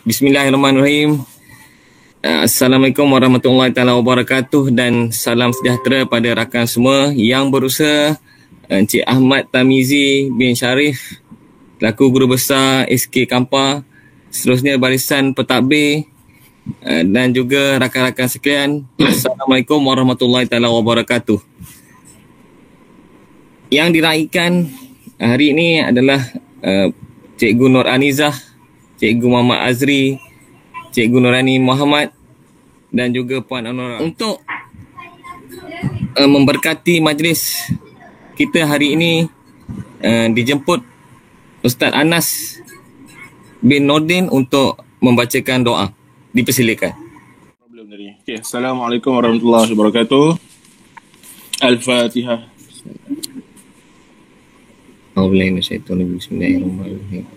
Bismillahirrahmanirrahim. Assalamualaikum warahmatullahi taala wabarakatuh dan salam sejahtera pada rakan semua yang berusaha. Encik Ahmad Tamizi bin Sharif, selaku Guru Besar SK Kampar, seterusnya barisan pentadbir dan juga rakan-rakan sekalian. Assalamualaikum warahmatullahi taala wabarakatuh. Yang diraikan hari ini adalah Cikgu Nur Anizah, Cikgu Muhammad Azri, Cikgu Nurani Muhammad dan juga Puan Anora untuk memberkati majlis kita hari ini. Dijemput Ustaz Anas bin Nordin untuk membacakan doa. Dipersilakan. Okay. Assalamualaikum warahmatullahi wabarakatuh. Al-Fatihah. Bismillahirrahmanirrahim.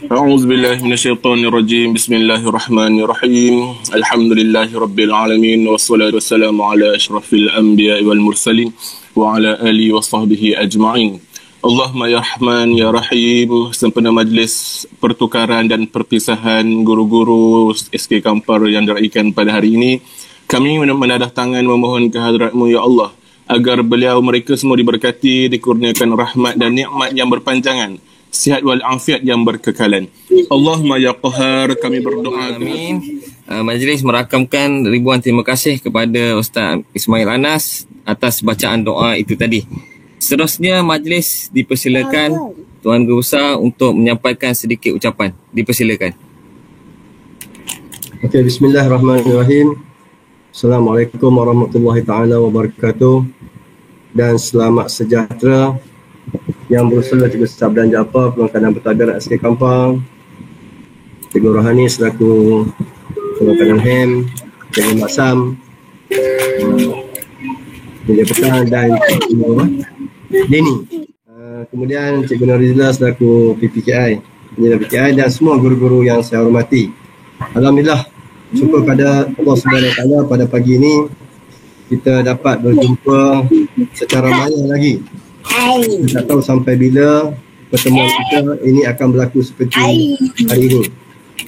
أعوذ بالله من الشيطان الرجيم بسم الله الرحمن الرحيم الحمد لله رب العالمين والصلاة والسلام على أشرف الأنبياء والمرسلين وعلى آله وصحبه أجمعين. Allahumma ya Rahman ya Rahim. Sempena majlis pertukaran dan perpisahan guru-guru SK Kampar yang diraikan pada hari ini, kami menadah tangan memohon kehadratmu ya Allah, agar beliau mereka semua diberkati, dikurniakan rahmat dan nikmat yang berpanjangan, sihat wal afiat yang berkekalan. Allahumma ya Qahar, kami berdoa. Amin. Majlis merakamkan ribuan terima kasih kepada Ustaz Ismail Anas atas bacaan doa itu tadi. Seterusnya majlis dipersilakan Tuan Guru Besar untuk menyampaikan sedikit ucapan. Dipersilakan. Okey, bismillahirrahmanirrahim. Assalamualaikum warahmatullahi taala wabarakatuh dan selamat sejahtera yang berusaha Cikgu Sabdan Jaafar, Pelangkanan Pentadbir SK Kampar, Cikgu Rohani selaku Pelangkanan HEM, Cikgu Maksam, Cikgu Petang dan Cikgu Denny. Kemudian Cikgu Norizla selaku PPKI, penyelia PPKI dan semua guru-guru yang saya hormati. Alhamdulillah, syukur pada Allah SWT pada pagi ini kita dapat berjumpa secara maya lagi. Kita tak tahu sampai bila pertemuan kita ini akan berlaku seperti hari ini.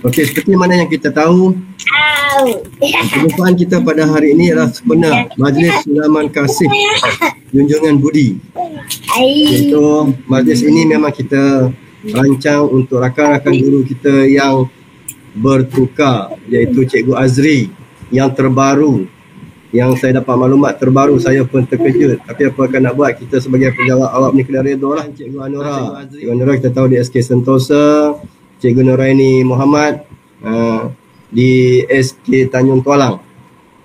Okey, seperti mana yang kita tahu, perjumpaan kita pada hari ini adalah sebenar Majlis Sulaman Kasih Junjungan Budi. Iaitu majlis ini memang kita rancang untuk rakan-rakan guru kita yang bertukar, iaitu Cikgu Azri yang terbaru. Yang saya dapat maklumat terbaru, saya pun terkejut. Tapi apa akan nak buat, kita sebagai penjawab awak ni kena redha lah. Cikgu Anora, Cikgu Anora kita tahu di SK Sentosa, Cikgu Nuraini Muhammad di SK Tanjung Tualang,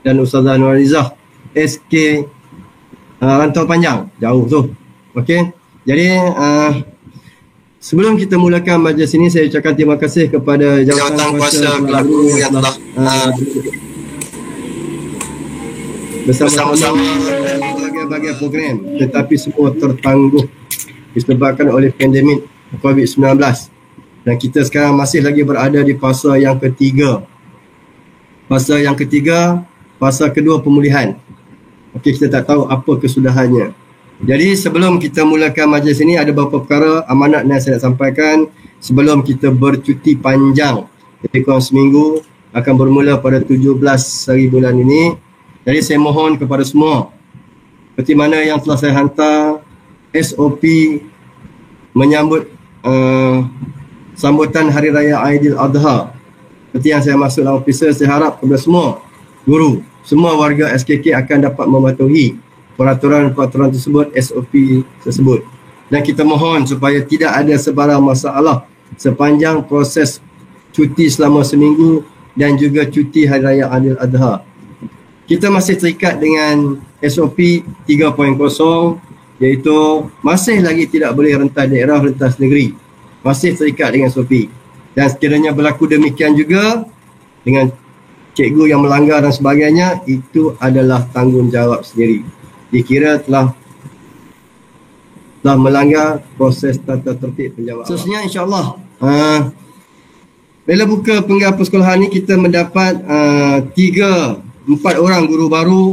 dan Ustazah Nurizah SK Rantau Panjang, jauh tu. Okey, jadi sebelum kita mulakan majlis ini, saya ucapkan terima kasih kepada jawatan kuasa pelaku yang telah bersama-sama berbagai program, tetapi semua tertangguh disebabkan oleh pandemik COVID-19. Dan kita sekarang masih lagi berada di fasa yang ketiga. Fasa yang ketiga, fasa kedua pemulihan. Okey, kita tak tahu apa kesudahannya. Jadi sebelum kita mulakan majlis ini, ada beberapa perkara amanat yang saya nak sampaikan sebelum kita bercuti panjang. Jadi kurang seminggu, akan bermula pada 17 hari bulan ini. Jadi saya mohon kepada semua, seperti mana yang telah saya hantar SOP menyambut sambutan Hari Raya Aidiladha. Seperti yang saya maksud dalam officer, saya harap kepada semua guru, semua warga SKK akan dapat mematuhi peraturan-peraturan tersebut, SOP tersebut. Dan kita mohon supaya tidak ada sebarang masalah sepanjang proses cuti selama seminggu dan juga cuti Hari Raya Aidiladha. Kita masih terikat dengan SOP 3.0, iaitu masih lagi tidak boleh rentas daerah, rentas negeri. Masih terikat dengan SOP. Dan sekiranya berlaku demikian juga dengan cikgu yang melanggar dan sebagainya, itu adalah tanggungjawab sendiri. Dikira telah melanggar proses tata tertib penjawatan. Seterusnya insya-Allah bila buka penggal persekolahan ni kita mendapat 4 orang guru baru,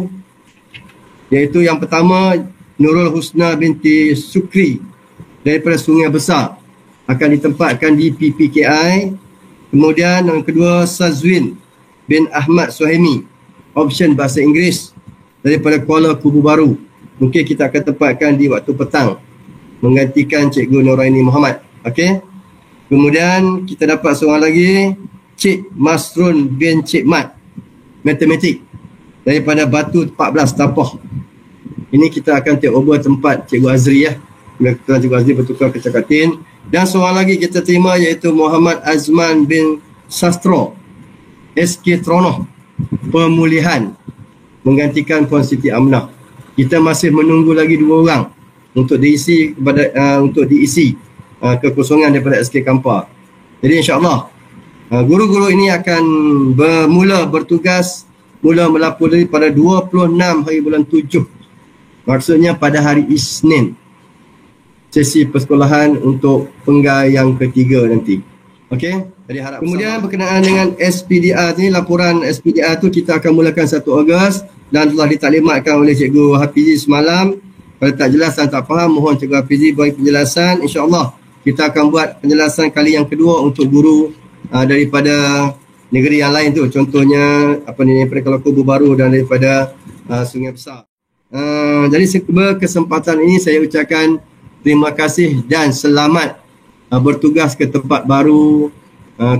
iaitu yang pertama Nurul Husna binti Sukri daripada Sungai Besar akan ditempatkan di PPKI. Kemudian yang kedua Sazwin bin Ahmad Suhaimi, option bahasa Inggeris daripada Kuala Kubu Baru. Mungkin kita akan tempatkan di waktu petang menggantikan Cikgu Nuraini Muhammad. Okey. Kemudian kita dapat seorang lagi, Cik Masrun bin Cik Mat, matematik daripada Batu 14 Tapoh. Ini kita akan take over tempat Cikgu Azri ya. Kebetulan Cikgu Azri bertukar ke Cakatin. Dan seorang lagi kita terima iaitu Muhammad Azman bin Sastro, SK Tronoh, pemulihan menggantikan Puan Siti Aminah. Kita masih menunggu lagi 2 orang untuk diisi kekosongan daripada SK Kampar. Jadi insya-Allah guru-guru ini akan bermula bertugas mula melapor pada 26 hari bulan 7. Maksudnya pada hari Isnin. Sesi persekolahan untuk penggal yang ketiga nanti. Okey? Jadi harap kemudian berkenaan dengan SPDR ni, laporan SPDR tu kita akan mulakan 1 Ogos dan telah ditaklimatkan oleh Cikgu Hafizi semalam. Kalau tak jelas dan tak faham, mohon Cikgu Hafizi bagi penjelasan. InsyaAllah kita akan buat penjelasan kali yang kedua untuk guru daripada negeri yang lain tu. Contohnya daripada Kuala Kubu Baru dan daripada Sungai Besar. Jadi berkesempatan ini saya ucapkan terima kasih dan selamat bertugas ke tempat baru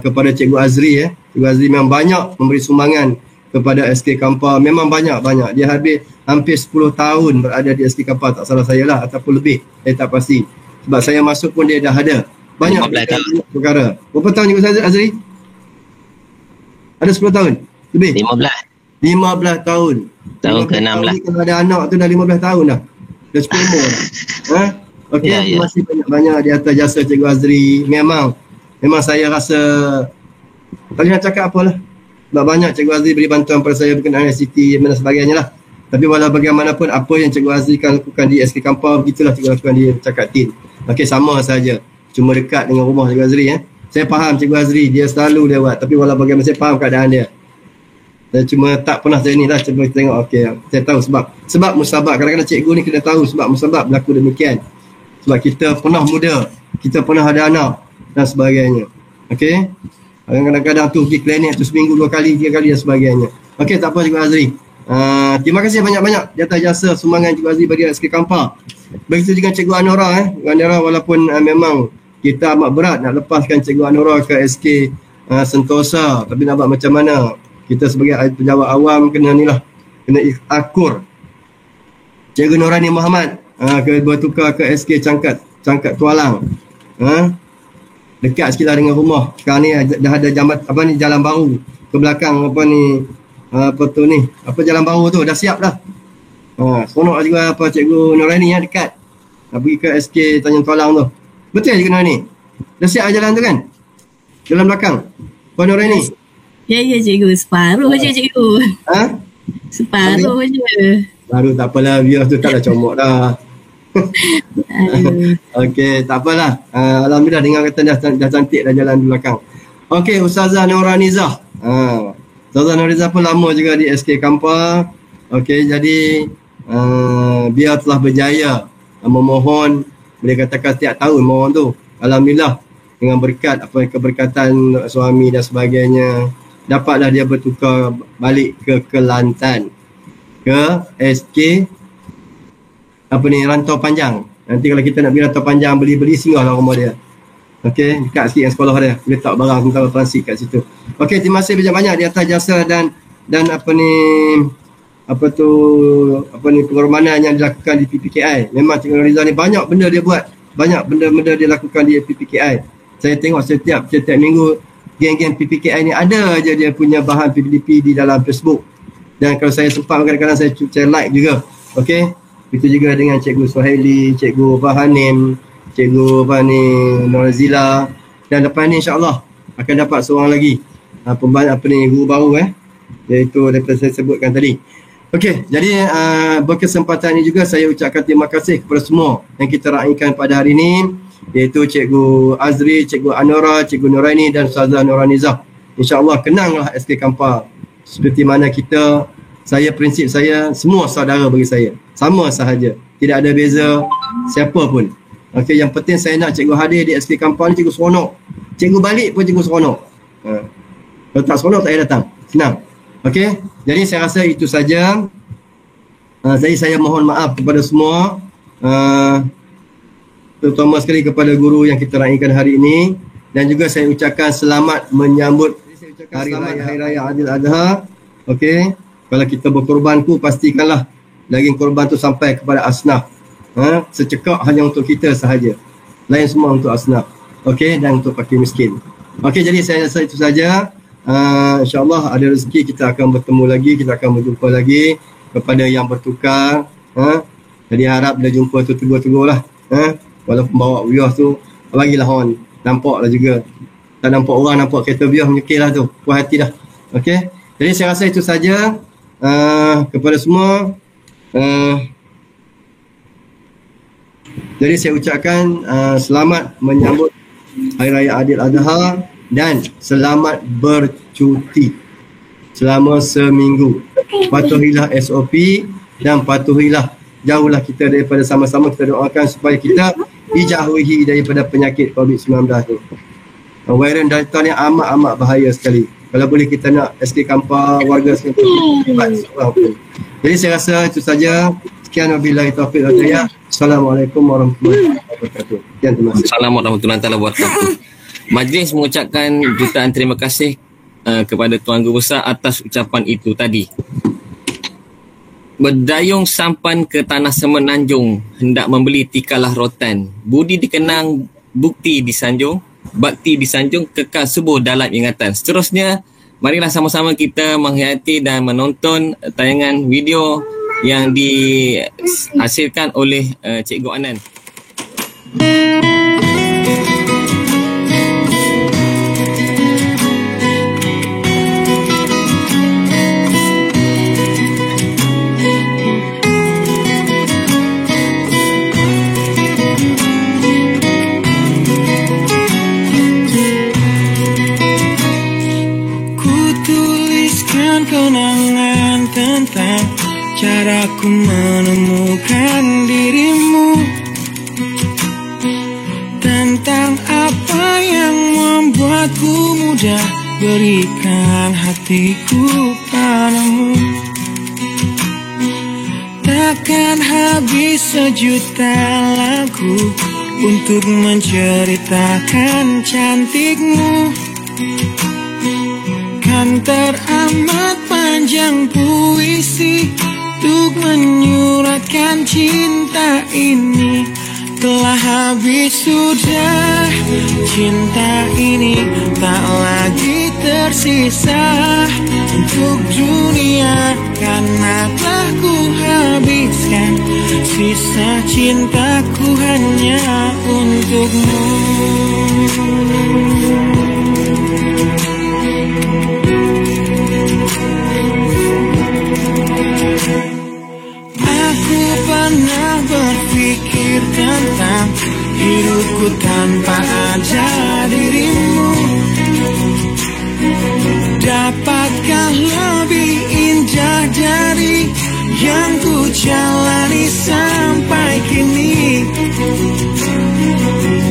kepada Cikgu Azri ya. Cikgu Azri memang banyak memberi sumbangan kepada SK Kampar. Memang banyak. Dia habis hampir 10 tahun berada di SK Kampar, tak salah saya lah, ataupun lebih. Saya tak pasti. Sebab saya masuk pun dia dah ada. Banyak perkara. Berapa tahun Cikgu Azri? Ada 10 tahun? Lebih? 15 tahun. Tahun ke-16. Kalau ada anak tu dah 15 tahun dah. Dah cukup umur dah. Okey, terima kasih banyak-banyak di atas jasa Cikgu Azri. Memang saya rasa tak boleh nak cakap apalah. Sebab banyak Cikgu Azri beri bantuan pada saya berkenaan ICT dan sebagainya lah. Tapi walau bagaimanapun apa yang Cikgu Azri kan lakukan di SK Kampar, begitulah Cikgu lakukan di Cakatin. Okey, sama saja. Cuma dekat dengan rumah Cikgu Azri ya. Saya faham Cikgu Azri, dia selalu dia buat. Tapi walau bagaimana saya faham keadaan dia. Saya cuma tak pernah saya ni lah. Cuba tengok, okey. Saya tahu sebab musabak. Kadang-kadang cikgu ni kena tahu sebab musabak berlaku demikian. Sebab kita pernah muda, kita pernah ada anak dan sebagainya. Okey. Kadang-kadang tu pergi klinik tu seminggu 2 kali, 3 kali dan sebagainya. Okey, tak apa Cikgu Azri. Terima kasih banyak-banyak di atas jasa sumbangan Cikgu Azri bagi SK Kampar. Begitu juga Cikgu Anora. Cikgu Anora walaupun memang kita amat berat nak lepaskan Cikgu Anora ke SK Sentosa, tapi nak buat macam mana? Kita sebagai pejabat awam kena akur. Cikgu Nuraini Muhammad bertukar ke SK Cangkat Tualang. Dekat sikit lah dengan rumah. Sekarang ni dah ada jalan baru ke belakang jalan baru tu dah siap dah. Seronok juga Cikgu Nuraini yang dekat. Nak pergi ke SK Tanjung Tualang tu. Betul Cikgu Nuraini? Dah siap jalan tu kan? Jalan belakang. Puan Nuraini. Ya cikgu, separuh je cikgu. Separuh je. Baru tak apalah, biar tu taklah comot dah. Okey, tak apalah. Alhamdulillah dengar kata dah cantik dah jalan di belakang. Okey, Ustazah Nuranizah. Ustazah Nuranizah pun lama juga di SK Kampar. Okey, jadi biar telah berjaya memohon, boleh katakan setiap tahun mohon tu. Alhamdulillah dengan berkat keberkatan suami dan sebagainya, dapatlah dia bertukar balik ke Kelantan, ke SK Rantau Panjang. Nanti kalau kita nak pergi Rantau Panjang beli singgahlah rumah dia. Okey, dekat sikit dengan sekolah dia. Letak barang tentang transit kat situ. Okey, terima kasih banyak-banyak di atas jasa dan pengorbanan yang dilakukan di PPKI. Memang Cikgu Rizal ni banyak benda dia buat. Banyak benda-benda dia lakukan di PPKI. Saya tengok setiap minggu geng-geng PPKI ni ada aja dia punya bahan PPDP di dalam Facebook. Dan kalau saya sempat kadang-kadang saya like juga. Okey. Itu juga dengan Cikgu Suhaili, Cikgu Fahanim, Cikgu Norazila, dan lepas ni insya-Allah akan dapat seorang lagi guru baru iaitu daripada saya sebutkan tadi. Okey, jadi berkesempatan ini juga saya ucapkan terima kasih kepada semua yang kita raikan pada hari ini. iaitu Cikgu Azri, Cikgu Anora, Cikgu Nuraini dan Ustazah Nuranizah. InsyaAllah kenanglah SK Kampar. Seperti mana kita, prinsip saya, semua saudara bagi saya. Sama sahaja. Tidak ada beza siapa pun. Okey, yang penting saya nak cikgu hadir di SK Kampar ni cikgu seronok. Cikgu balik pun cikgu seronok. Kalau tak seronok tak payah datang. Senang. Okey, jadi saya rasa itu saja. Jadi saya mohon maaf kepada semua. Terutama sekali kepada guru yang kita raikan hari ini. Dan juga saya ucapkan selamat menyambut Hari Raya Adil Adha. Okey, kalau kita berkorbanku, pastikanlah daging korban tu sampai kepada asnaf. Secekak hanya untuk kita sahaja. Lain semua untuk asnaf. Okey, dan untuk fakir miskin. Okey, jadi saya rasa itu saja. InsyaAllah ada rezeki kita akan bertemu lagi, kita akan berjumpa lagi. Kepada yang bertukar, jadi harap bila jumpa tu tegur-tegur lah. Walaupun bawa bios tu, bagilah orang nampak lah juga. Tak nampak orang, nampak kereta bios menyekil lah tu. Puas hati dah. Okey, jadi saya rasa itu saja. Kepada semua, jadi saya ucapkan selamat menyambut Hari Raya Adil Adha dan selamat bercuti selama seminggu. Patuhilah SOP dan patuhilah, jauhlah kita daripada, sama-sama kita doakan supaya kita dijauhi daripada penyakit COVID-19 tu. Varian Delta ni amat-amat bahaya sekali. Kalau boleh kita nak SK Kampar, warga SK Kampar, jadi saya rasa itu saja. Sekian, wabillahi taufiq wal hidayah. Assalamualaikum warahmatullahi wabarakatuh. Sekian, terima kasih. Assalamualaikum warahmatullahi wabarakatuh. Majlis mengucapkan jutaan terima kasih kepada Tuan Guru Besar atas ucapan itu tadi. Berdayung sampan ke tanah Semenanjung, hendak membeli tikalah rotan. Budi dikenang, bukti disanjung, bakti disanjung, kekal subuh dalam ingatan. Seterusnya, marilah sama-sama kita menghayati dan menonton tayangan video yang dihasilkan oleh Cikgu Anan. Kenangan tentang caraku menemukan dirimu, tentang apa yang membuatku mudah berikan hatiku padamu. Takkan habis sejuta lagu untuk menceritakan cantikmu. Kan teramat panjang puisi untuk menyuratkan cinta ini. Telah habis sudah cinta ini, tak lagi tersisa untuk dunia, karena telah ku habiskan sisa cintaku hanya untukmu. Aku pernah berpikir tentang hidupku tanpa ada dirimu. Dapatkah lebih indah dari yang ku jalani sampai kini?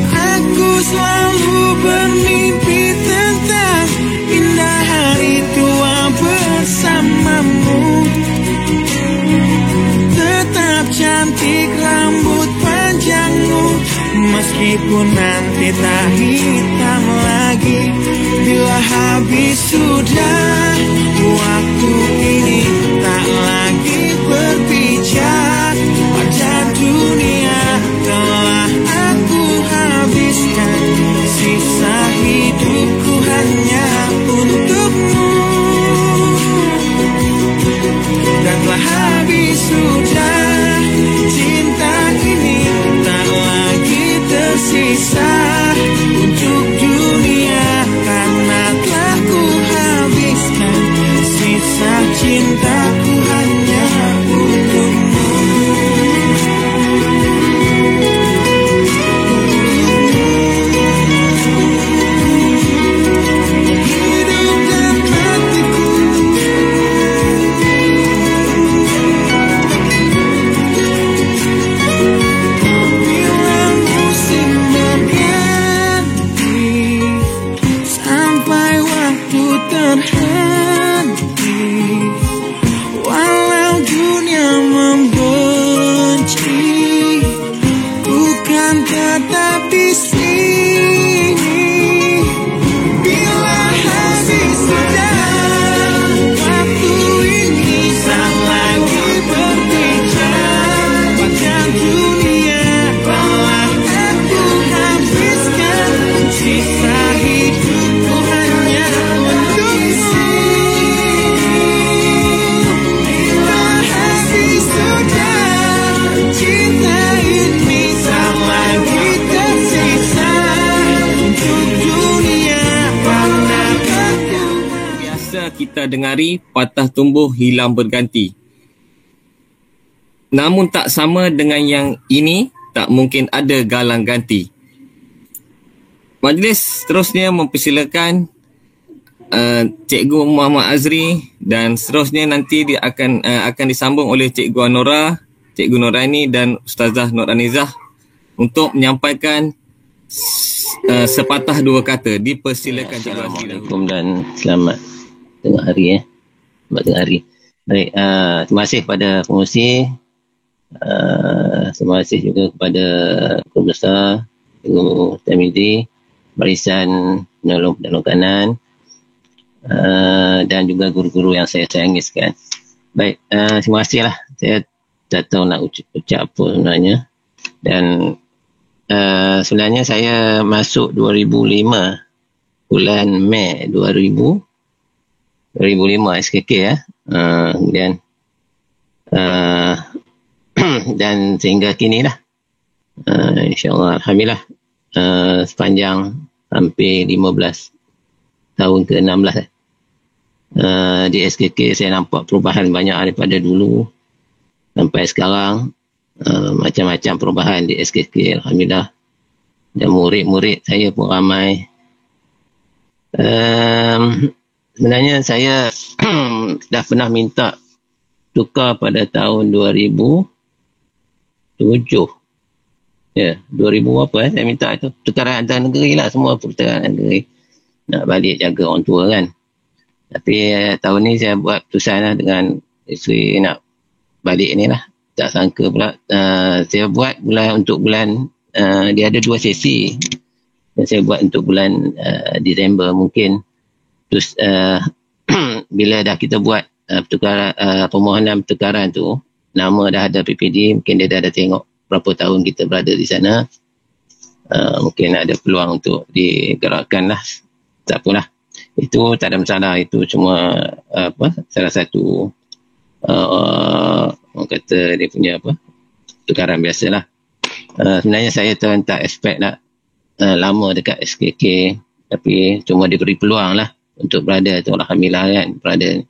Aku selalu bermimpi tentang indah hari tua bersamamu. Tetap cantik rambut panjangmu, meskipun nanti tak hitam lagi. Bila habis sudah waktu ini, tak lagi berpijak pada dunia. Telah aku habiskan sisa hidupku hanya untukmu. Dan telah habis sudah cinta ini, tak lagi tersisa untuk dunia, karena telah ku habiskan sisa cintaku hanya untukmu. anda dengari patah tumbuh hilang berganti. Namun tak sama dengan yang ini, tak mungkin ada galang ganti. Majlis seterusnya mempersilakan Cikgu Muhammad Azri, dan seterusnya nanti dia akan disambung oleh Cikgu Anora, Cikgu Noraini dan Ustazah Nur Anizah untuk menyampaikan sepatah dua kata. Dipersilakan. Assalamualaikum dan selamat tengah hari. Selamat tengah hari. Baik, terima kasih kepada pengurusi. Terima kasih juga kepada Guru Besar, Cikgu Tamizi, barisan penolong kanan, dan juga guru-guru yang saya sayangi sekalian. Baik, terima kasih lah. Saya tak tahu nak ucap apa sebenarnya. Dan sebenarnya saya masuk 2005, bulan Mei 2005 SKK ya. Kemudian dan sehingga kini lah, insyaAllah, Alhamdulillah, sepanjang hampir 15 tahun ke-16 di SKK saya nampak perubahan banyak daripada dulu sampai sekarang. Macam-macam perubahan di SKK, Alhamdulillah. Dan murid-murid saya pun ramai. Sebenarnya saya dah pernah minta tukar pada tahun 2007. Ya, 2000 apa saya minta itu. Tukaran antar negeri lah, semua pertukaran negeri. Nak balik jaga orang tua kan. Tapi tahun ni saya buat keputusan lah dengan isteri nak balik ni lah. Tak sangka pula saya buat untuk bulan dia ada 2 sesi dan saya buat untuk bulan Disember mungkin. Terus bila dah kita buat permohonan pertukaran tu, nama dah ada PPD, mungkin dia dah ada tengok berapa tahun kita berada di sana, mungkin ada peluang untuk digerakkan lah. Tak apalah, itu tak ada masalah. Itu cuma salah satu orang kata dia punya tukaran biasalah. Sebenarnya saya tak expect nak lama dekat SKK, tapi cuma diberi peluang lah untuk berada tu, Alhamdulillah kan, berada.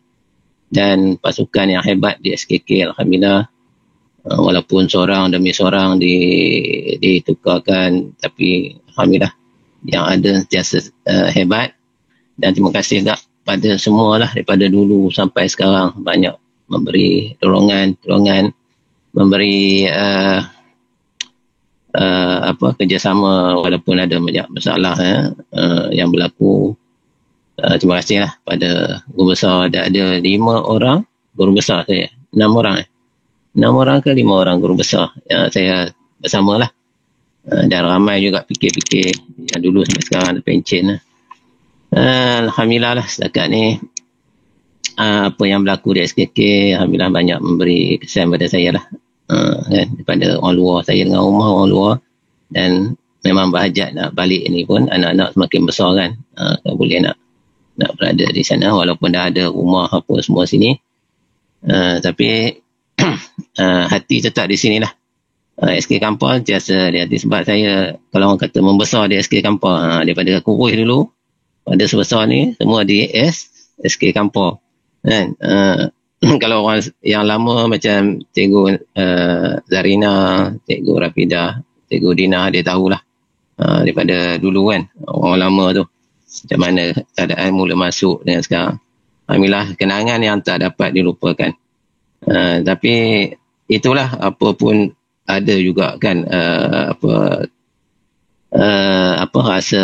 Dan pasukan yang hebat di SKK, Alhamdulillah, walaupun seorang demi seorang ditukarkan, tapi Alhamdulillah yang ada sentiasa hebat. Dan terima kasih tak pada semualah daripada dulu sampai sekarang, banyak memberi dorongan, memberi kerjasama walaupun ada banyak masalah yang berlaku. Terima kasih lah pada guru besar. Ada 5 orang guru besar saya, 6 orang 6 orang ke 5 orang guru besar yang saya bersamalah. Dan ramai juga fikir-fikir yang dulu sampai sekarang ada pencen lah. Alhamdulillah lah setakat ni apa yang berlaku di SKK, Alhamdulillah banyak memberi kesan pada saya lah, kan, daripada orang luar. Saya dengan rumah orang luar, dan memang berhajat nak balik ni pun, anak-anak semakin besar kan, tak boleh nak berada di sana walaupun dah ada rumah apa semua sini, tapi hati tetap di sini lah. SK Kampar biasa di hati, sebab saya kalau orang kata membesar di SK Kampar, daripada kurus dulu pada sebesar ni semua di SK Kampar kan. Kalau orang yang lama macam Cikgu Zarina, Cikgu Rafidah, Cikgu Dina, dia tahulah daripada dulu kan, orang lama tu macam mana keadaan mula masuk dengan sekarang. Alhamdulillah, kenangan yang tak dapat dilupakan. Tapi itulah, apa pun ada juga kan rasa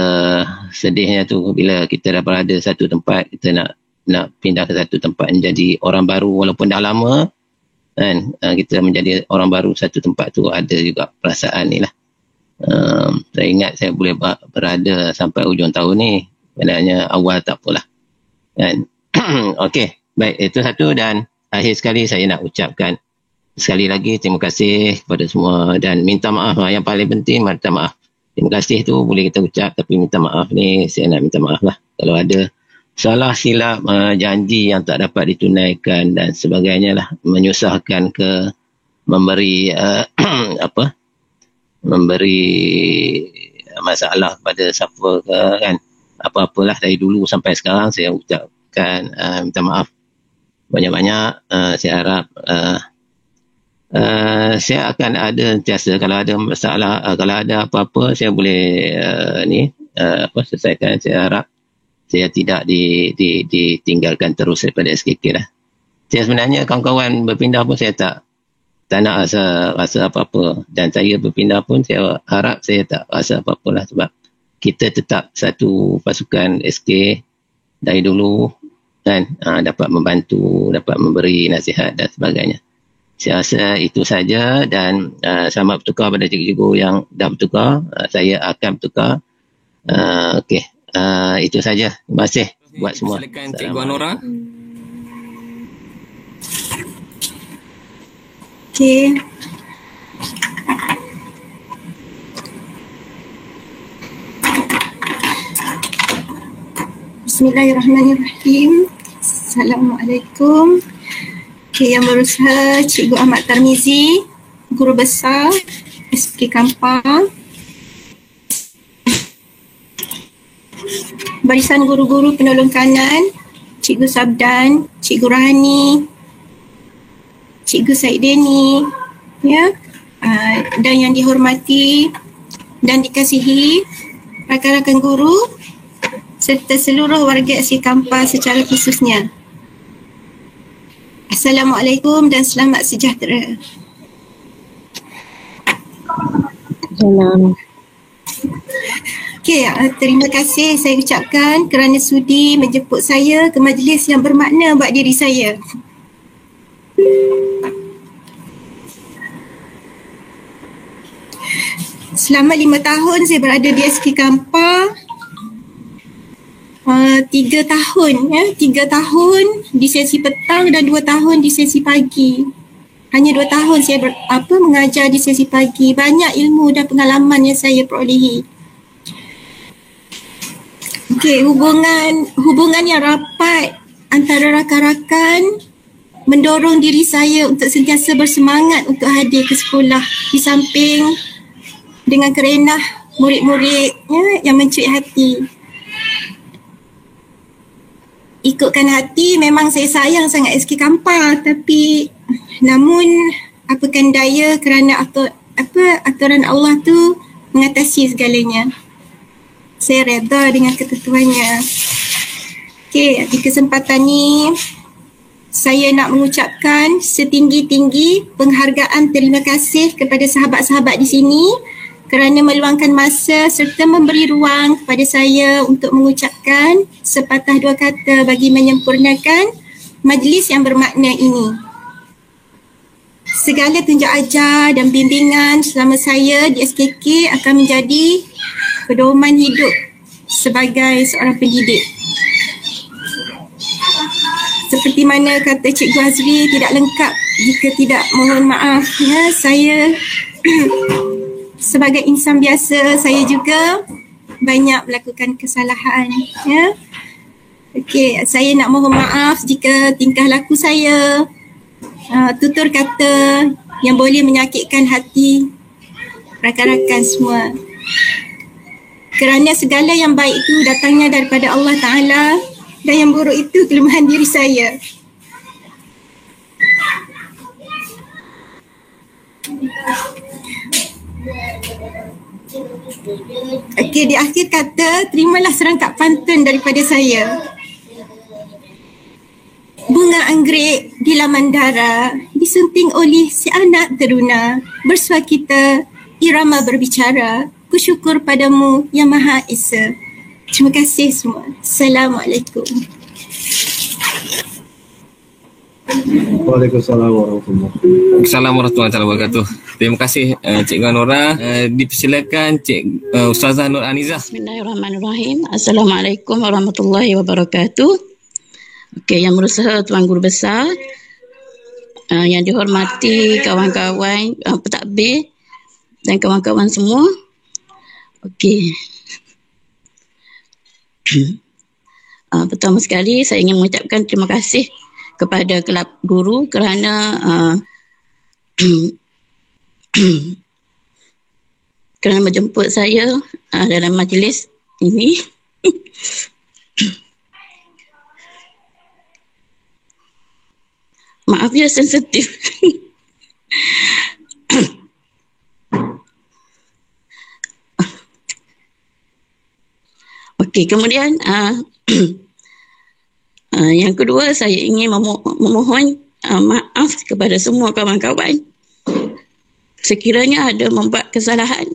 sedihnya tu bila kita dah berada satu tempat, kita nak pindah ke satu tempat menjadi orang baru walaupun dah lama kan, kita menjadi orang baru satu tempat tu, ada juga perasaan ni lah. Saya ingat saya boleh berada sampai hujung tahun ni, sebenarnya awal tak apalah kan. Okey, baik, itu satu. Dan akhir sekali saya nak ucapkan sekali lagi terima kasih kepada semua dan minta maaf. Yang paling penting minta maaf. Terima kasih tu boleh kita ucap, tapi minta maaf ni saya nak minta maaf lah kalau ada salah silap, janji yang tak dapat ditunaikan dan sebagainya lah, menyusahkan ke, memberi memberi masalah pada siapa ke kan, apa-apalah dari dulu sampai sekarang saya ucap ucapkan minta maaf banyak-banyak. Saya harap saya akan ada sentiasa, kalau ada masalah, kalau ada apa-apa saya boleh selesaikan. Saya harap saya tidak ditinggalkan terus daripada SKK lah. Saya sebenarnya kawan-kawan berpindah pun saya tak nak rasa apa-apa, dan saya berpindah pun saya harap saya tak rasa apa-apa lah, sebab kita tetap satu pasukan SK dari dulu kan, dapat membantu, dapat memberi nasihat dan sebagainya. Saya rasa itu saja, dan selamat bertukar pada cikgu-cikgu yang dah bertukar. Saya akan bertukar. Okey, itu saja. Terima kasih buat semua. Silakan Cikgu Anora. Okey. Bismillahirrahmanirrahim. Assalamualaikum. Okay, yang berusaha Cikgu Ahmad Tarmizi, Guru Besar SK Kampar. Barisan guru-guru penolong kanan, Cikgu Sabdan, Cikgu Rahani, Cikgu Said Deni, ya, dan yang dihormati dan dikasihi rakan-rakan guru serta seluruh warga SK Kampar secara khususnya. Assalamualaikum dan selamat sejahtera. Salam. Okey, terima kasih saya ucapkan kerana sudi menjemput saya ke majlis yang bermakna buat diri saya. Selama 5 tahun saya berada di SK Kampar. 3 tahun ya, 3 tahun di sesi petang dan 2 tahun di sesi pagi. Hanya 2 tahun saya mengajar di sesi pagi. Banyak ilmu dan pengalaman yang saya perolehi. Okey, hubungan yang rapat antara rakan-rakan mendorong diri saya untuk sentiasa bersemangat untuk hadir ke sekolah, di samping dengan kerenah murid-murid yang mencuit hati. Ikutkan hati, memang saya sayang sangat SK Kampar, tapi namun apakan daya, kerana aturan Allah tu mengatasi segalanya. Saya reda dengan ketentuannya. Okey, di kesempatan ni saya nak mengucapkan setinggi-tinggi penghargaan terima kasih kepada sahabat-sahabat di sini kerana meluangkan masa serta memberi ruang kepada saya untuk mengucapkan sepatah dua kata bagi menyempurnakan majlis yang bermakna ini. Segala tunjuk ajar dan bimbingan selama saya di SKK akan menjadi pedoman hidup sebagai seorang pendidik. Seperti mana kata Cikgu Azri, tidak lengkap jika tidak mohon maaf. Ya, saya sebagai insan biasa, saya juga banyak melakukan kesalahan. Ya. Okey, saya nak mohon maaf jika tingkah laku saya, tutur kata yang boleh menyakitkan hati rakan-rakan semua. Kerana segala yang baik itu datangnya daripada Allah Ta'ala dan yang buruk itu kelemahan diri saya. Okey, di akhir kata, terimalah serangkap pantun daripada saya. Bunga anggrek di laman dara, disunting oleh si anak teruna, bersua kita irama berbicara, kusyukur padamu yang Maha Esa. Terima kasih semua. Assalamualaikum. Waalaikumsalam warahmatullahi wabarakatuh. Assalamualaikum warahmatullahi wabarakatuh. Terima kasih Cikgu Anora. Dipersilakan Ustazah Nur Anizah. Bismillahirrahmanirrahim. Assalamualaikum warahmatullahi wabarakatuh. Okey, yang berusaha Tuan Guru Besar, yang dihormati kawan-kawan pentadbir dan kawan-kawan semua. Okey. Pertama sekali saya ingin mengucapkan terima kasih kepada Kelab Guru kerana kerana menjemput saya dalam majlis ini. Maaf ya, sensitif. Okey, kemudian yang kedua, saya ingin memohon maaf kepada semua kawan-kawan sekiranya ada membuat kesalahan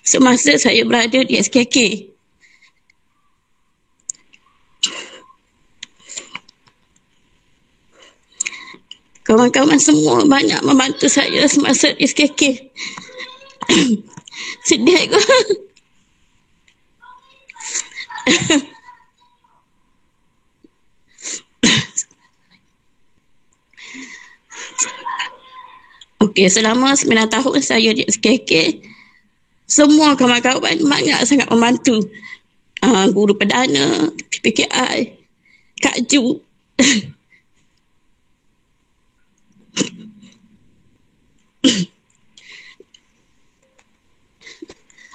semasa saya berada di SKK. Kawan-kawan semua banyak membantu saya semasa di SKK. Sedih aku. Okey, selama 9 tahun saya di SKK, semua kawan-kawan banyak sangat membantu. Guru perdana, PPKI, Kak Ju.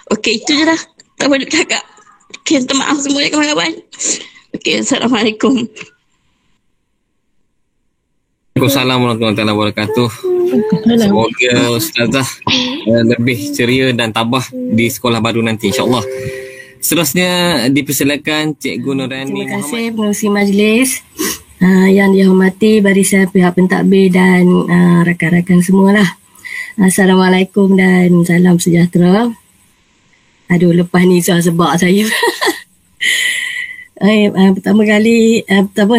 Okey, itu je lah. Tak boleh kakak. Okey, minta maaf semua ya kawan-kawan. Okey, Assalamualaikum. Waalaikumsalam warahmatullahi wabarakatuh. Semoga Ustazah lebih ceria dan tabah di sekolah baru nanti, insyaAllah. Seterusnya dipersilakan Cikgu Nurani. Terima kasih pengerusi majlis yang dihormati barisan pihak pentadbir dan rakan-rakan semualah. Assalamualaikum dan salam sejahtera. Aduh, lepas ni soal sebab saya. Pertama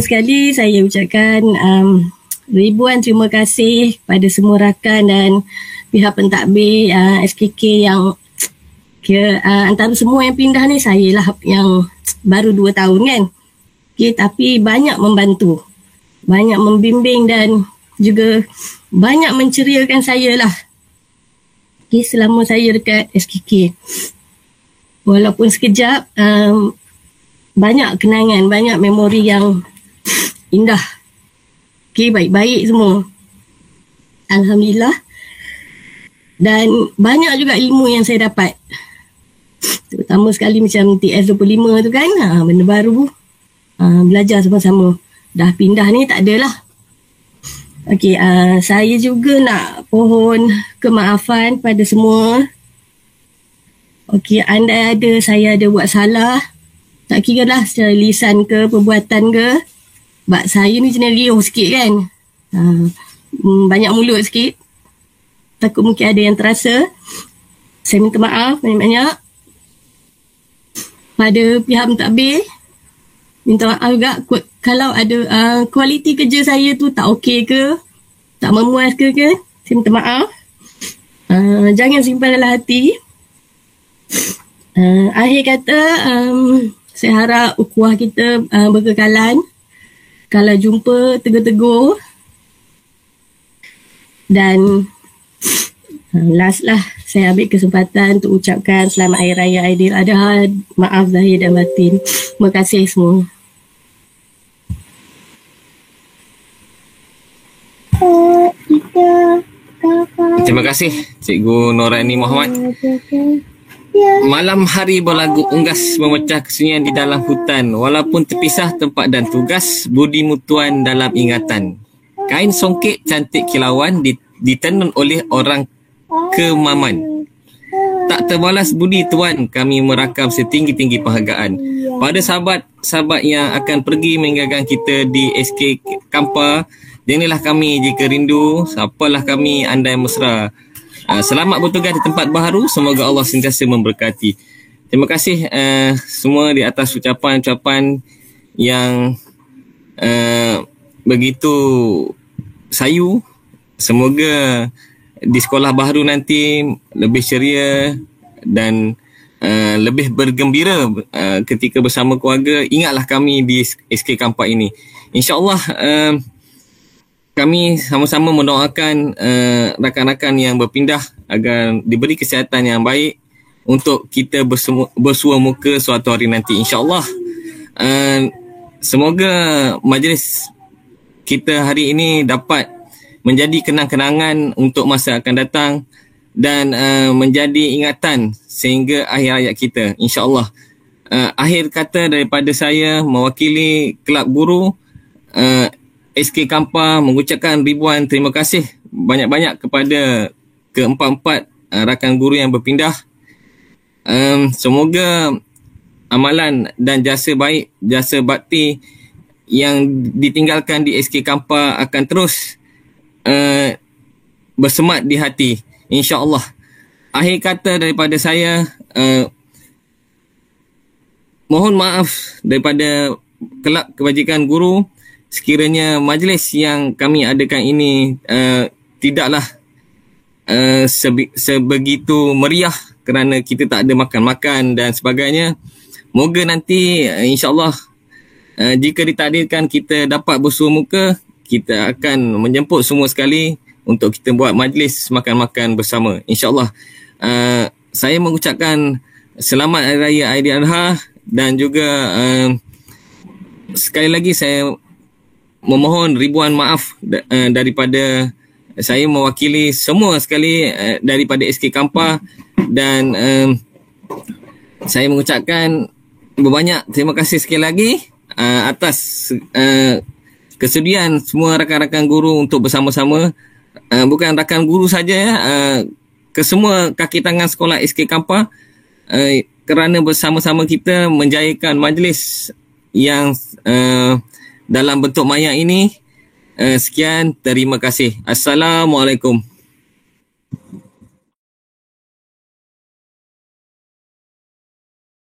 sekali saya ucapkan ribuan terima kasih kepada semua rakan dan pihak pentadbir SKK yang antara semua yang pindah ni saya lah yang baru 2 tahun kan. Okay, tapi banyak membantu, banyak membimbing dan juga banyak menceriakan saya lah. Okay, selama saya dekat SKK. Walaupun sekejap, banyak kenangan, banyak memori yang indah. Okay, baik-baik semua. Alhamdulillah. Dan banyak juga ilmu yang saya dapat. Terutama sekali macam TS25 tu kan, benda baru. Belajar sama-sama. Dah pindah ni tak adalah. Okay, saya juga nak pohon kemaafan pada semua. Okay, andai ada saya ada buat salah, tak kira lah secara lisan ke, perbuatan ke. Sebab saya ni jenis liuh sikit kan. Banyak mulut sikit. Takut mungkin ada yang terasa. Saya minta maaf banyak-banyak. Pada pihak mentadbir, minta maaf juga kalau ada kualiti kerja saya tu tak okey ke, tak memuas ke, saya minta maaf. Jangan simpan dalam hati. Akhir kata, saya harap ukhuwah kita berkekalan. Kalau jumpa, tegur-tegur. Dan last lah, saya ambil kesempatan untuk ucapkan selamat Hari Raya Aidiladha. Maaf zahir dan batin. Terima kasih semua. Terima kasih Cikgu Nurani Muhammad. Malam hari berlagu unggas memecah kesunyian di dalam hutan. Walaupun terpisah tempat dan tugas, budi mutuan dalam ingatan. Kain songket cantik kilauan ditenun oleh orang kemaman. Tak terbalas budi tuan, kami merakam setinggi-tinggi penghargaan. Pada sahabat-sahabat yang akan pergi meninggalkan kita di SK Kampa, jadilah kami jika rindu, sapalah kami andai mesra. Selamat bertugas di tempat baru. Semoga Allah sentiasa memberkati. Terima kasih semua di atas ucapan-ucapan yang begitu sayu. Semoga di sekolah baru nanti lebih ceria dan lebih bergembira ketika bersama keluarga. Ingatlah kami di SK Kampak ini. InsyaAllah kami sama-sama mendoakan rakan-rakan yang berpindah agar diberi kesihatan yang baik untuk kita bersua muka suatu hari nanti, insyaAllah. Semoga majlis kita hari ini dapat menjadi kenang-kenangan untuk masa akan datang dan menjadi ingatan sehingga akhir hayat kita, insyaAllah. Akhir kata daripada saya mewakili Kelab Guru, SK Kampa mengucapkan ribuan terima kasih banyak-banyak kepada keempat-empat rakan guru yang berpindah. Semoga amalan dan jasa baik, jasa bakti yang ditinggalkan di SK Kampa akan terus bersemat di hati, insya-Allah. Akhir kata daripada saya, mohon maaf daripada kelab kebajikan guru sekiranya majlis yang kami adakan ini tidaklah sebegitu meriah kerana kita tak ada makan-makan dan sebagainya. Moga nanti insya-Allah jika ditakdirkan kita dapat bersua muka, kita akan menjemput semua sekali untuk kita buat majlis makan-makan bersama, insya-Allah. Saya mengucapkan selamat Hari Raya Aidiladha dan juga sekali lagi saya memohon ribuan maaf daripada saya mewakili semua sekali daripada SK Kampa, dan saya mengucapkan berbanyak terima kasih sekali lagi atas kesudian semua rakan-rakan guru untuk bersama-sama, bukan rakan guru saja, kesemua kaki tangan sekolah SK Kampa, kerana bersama-sama kita menjayakan majlis yang dalam bentuk maya ini. Sekian, terima kasih. Assalamualaikum.